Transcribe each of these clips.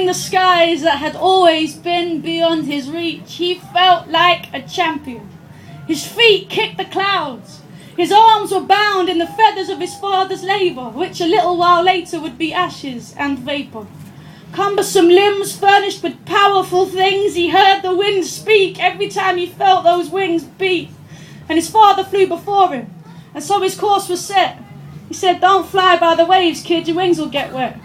the skies that had always been beyond his reach, he felt like a champion. His feet kicked the clouds. His arms were bound in the feathers of his father's labour, which a little while later would be ashes and vapour. Cumbersome limbs furnished with powerful things, he heard the wind speak every time he felt those wings beat. And his father flew before him, and so his course was set. He said, "Don't fly by the waves, kid, your wings will get wet.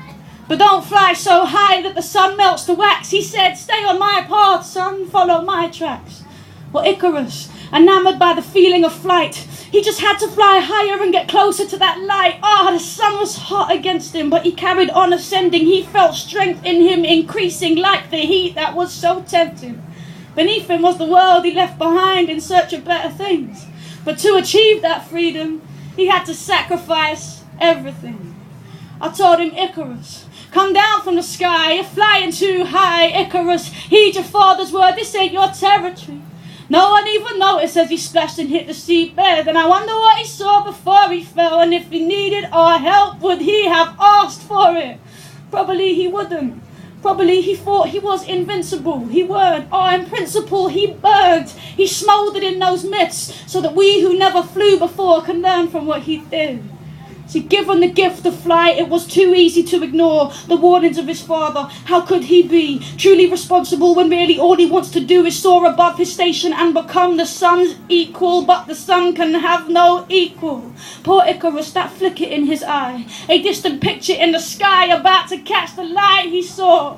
But don't fly so high that the sun melts the wax." He said, "Stay on my path, son, follow my tracks." Well, Icarus, enamoured by the feeling of flight, he just had to fly higher and get closer to that light. The sun was hot against him, but he carried on ascending. He felt strength in him increasing like the heat that was so tempting. Beneath him was the world he left behind in search of better things. But to achieve that freedom, he had to sacrifice everything. I told him, "Icarus, come down from the sky, you're flying too high. Icarus, heed your father's word, this ain't your territory." No one even noticed as he splashed and hit the seabed, and I wonder what he saw before he fell, and if he needed our help, would he have asked for it? Probably he wouldn't. Probably he thought he was invincible. He weren't. In principle, he burned. He smouldered in those myths so that we who never flew before can learn from what he did. See, given the gift of flight, it was too easy to ignore the warnings of his father. How could he be truly responsible when really all he wants to do is soar above his station and become the sun's equal? But the sun can have no equal. Poor Icarus, that flicker in his eye, a distant picture in the sky about to catch the light he saw.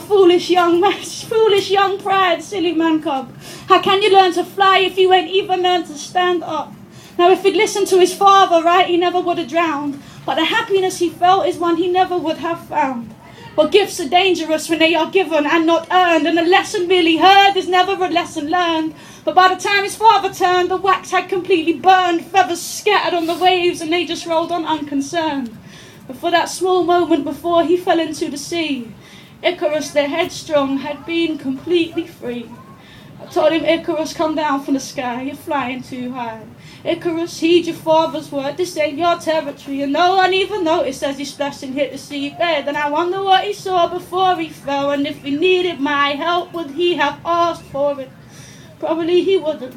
Foolish young man, foolish young pride, silly man cub. How can you learn to fly if you ain't even learned to stand up? Now, if he'd listened to his father, right, he never would have drowned. But the happiness he felt is one he never would have found. Well, gifts are dangerous when they are given and not earned, and a lesson really heard is never a lesson learned. But by the time his father turned, the wax had completely burned, feathers scattered on the waves, and they just rolled on unconcerned. But for that small moment before he fell into the sea, Icarus, the headstrong, had been completely free. I told him, "Icarus, come down from the sky, you're flying too high. Icarus, heed your father's word, this ain't your territory." And no one even noticed as he splashed and hit the seabed, and I wonder what he saw before he fell, and if he needed my help, would he have asked for it? Probably he wouldn't.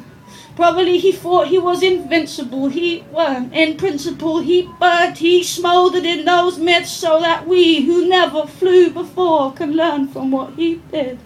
Probably he thought he was invincible. He weren't. In principle, he burnt, he smouldered in those myths so that we who never flew before can learn from what he did.